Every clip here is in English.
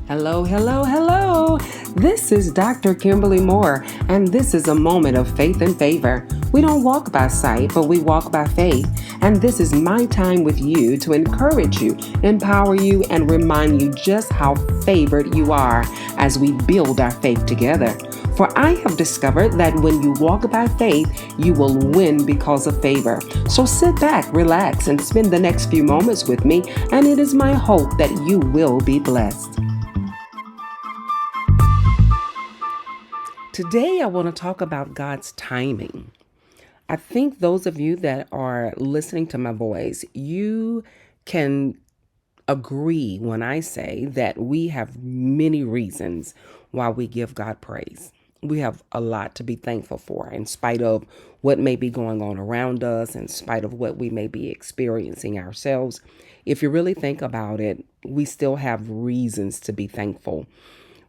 Hello, hello, hello. This is Dr. Kimberly Moore, and this is a moment of faith and favor. We don't walk by sight, but we walk by faith. And this is my time with you to encourage you, empower you, and remind you just how favored you are as we build our faith together. For I have discovered that when you walk by faith, you will win because of favor. So sit back, relax, and spend the next few moments with me, and it is my hope that you will be blessed. Today, I want to talk about God's timing. I think those of you that are listening to my voice, you can agree when I say that we have many reasons why we give God praise. We have a lot to be thankful for, in spite of what may be going on around us, in spite of what we may be experiencing ourselves. If you really think about it, we still have reasons to be thankful.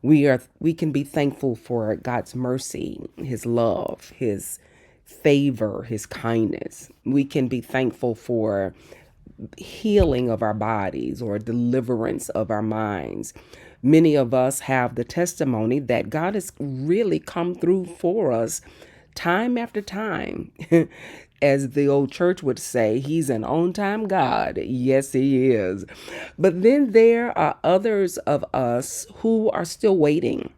We can be thankful for God's mercy, his love, his favor, his kindness. We can be thankful for healing of our bodies or deliverance of our minds. Many of us have the testimony that God has really come through for us time after time. As the old church would say, he's an on-time God. Yes, he is. But then there are others of us who are still waiting.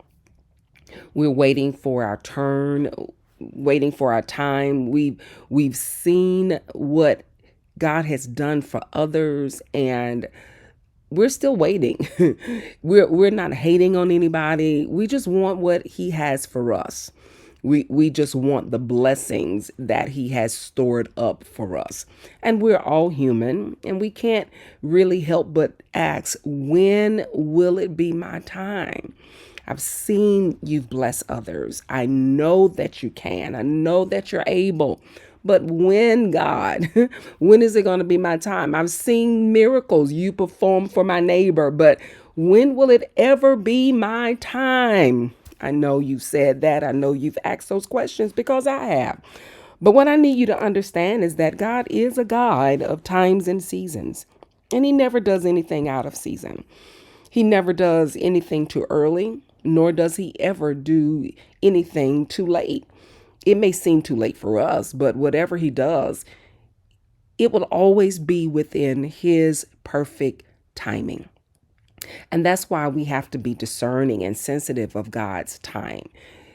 We're waiting for our turn, waiting for our time. We've seen what God has done for others, and we're still waiting. we're not hating on anybody. We just want what he has for us. We just want the blessings that he has stored up for us. And we're all human, and we can't really help but ask, when will it be my time? I've seen you bless others. I know that you can. I know that you're able. But when, God, when is it going to be my time? I've seen miracles you perform for my neighbor, but when will it ever be my time? I know you've said that. I know you've asked those questions because I have. But what I need you to understand is that God is a God of times and seasons, and he never does anything out of season. He never does anything too early, nor does he ever do anything too late. It may seem too late for us, but whatever he does, it will always be within his perfect timing. And that's why we have to be discerning and sensitive of God's time,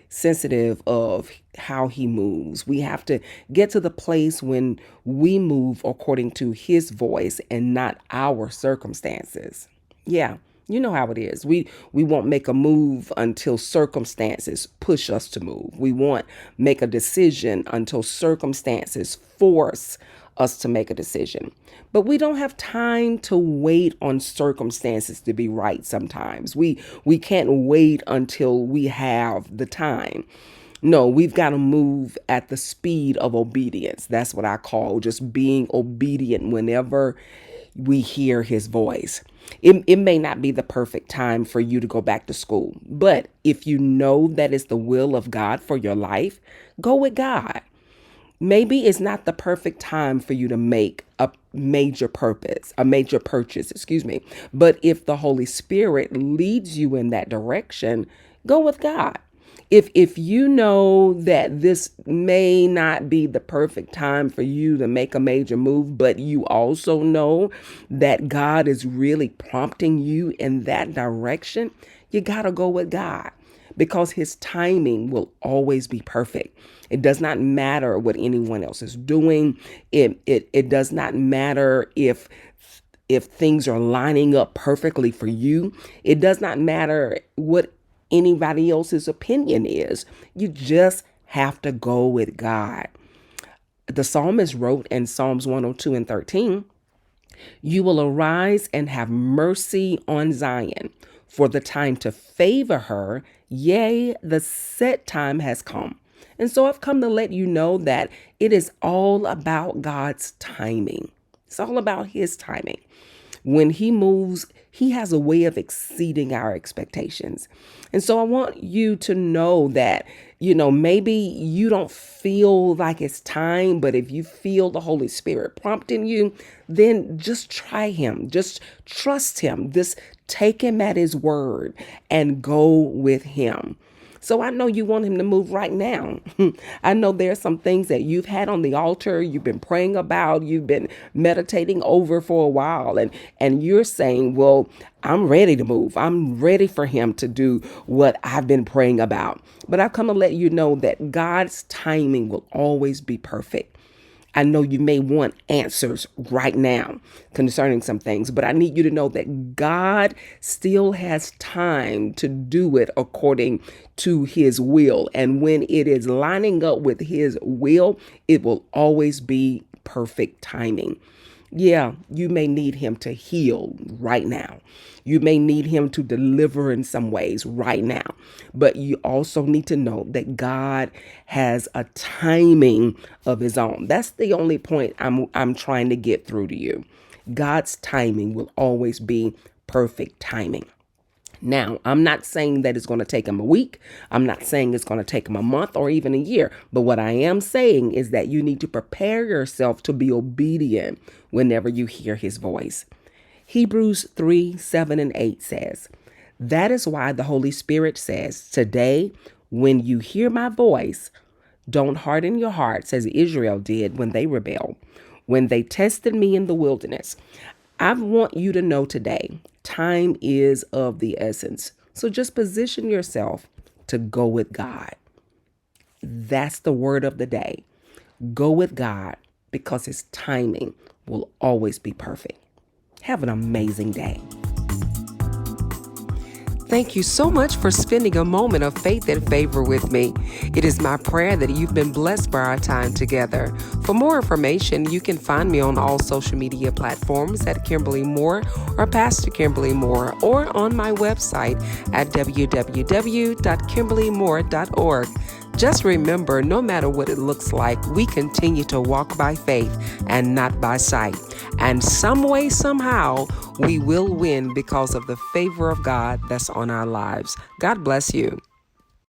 sensitive of how he moves. We have to get to the place when we move according to his voice and not our circumstances. Yeah. You know how it is. We won't make a move until circumstances push us to move. We won't make a decision until circumstances force us to make a decision. But we don't have time to wait on circumstances to be right sometimes. We can't wait until we have the time. No, we've got to move at the speed of obedience. That's what I call just being obedient whenever we hear his voice. It may not be the perfect time for you to go back to school, but if you know that it's the will of God for your life, go with God. Maybe it's not the perfect time for you to make a major purchase, excuse me. But if the Holy Spirit leads you in that direction, go with God. If you know that this may not be the perfect time for you to make a major move, but you also know that God is really prompting you in that direction, you got to go with God because his timing will always be perfect. It does not matter what anyone else is doing. It does not matter if things are lining up perfectly for you. It does not matter what anybody else's opinion is. You just have to go with God. The psalmist wrote in Psalms 102 and 13, "You will arise and have mercy on Zion, for the time to favor her, yea, the set time has come." And so I've come to let you know that it is all about God's timing. It's all about his timing. When he moves, he has a way of exceeding our expectations. And so I want you to know that, maybe you don't feel like it's time, but if you feel the Holy Spirit prompting you, then just try him. Just trust him. This Take him at his word and go with him. So I know you want him to move right now. I know there's some things that you've had on the altar, you've been praying about, you've been meditating over for a while, and you're saying, well, I'm ready to move. I'm ready for him to do what I've been praying about. But I've come to let you know that God's timing will always be perfect. I know you may want answers right now concerning some things, but I need you to know that God still has time to do it according to his will. And when it is lining up with his will, it will always be perfect timing. Yeah, you may need him to heal right now. You may need him to deliver in some ways right now. But you also need to know that God has a timing of his own. That's the only point I'm trying to get through to you. God's timing will always be perfect timing. Now, I'm not saying that it's going to take him a week. I'm not saying it's going to take him a month or even a year. But what I am saying is that you need to prepare yourself to be obedient whenever you hear his voice. Hebrews 3:7-8 says, that is why the Holy Spirit says, today, when you hear my voice, don't harden your hearts as Israel did when they rebelled, when they tested me in the wilderness. I want you to know today, time is of the essence. So just position yourself to go with God. That's the word of the day. Go with God because his timing will always be perfect. Have an amazing day. Thank you so much for spending a moment of faith and favor with me. It is my prayer that you've been blessed by our time together. For more information, you can find me on all social media platforms at Kimberly Moore or Pastor Kimberly Moore, or on my website at www.kimberlymoore.org. Just remember, no matter what it looks like, we continue to walk by faith and not by sight. And some way, somehow, we will win because of the favor of God that's on our lives. God bless you.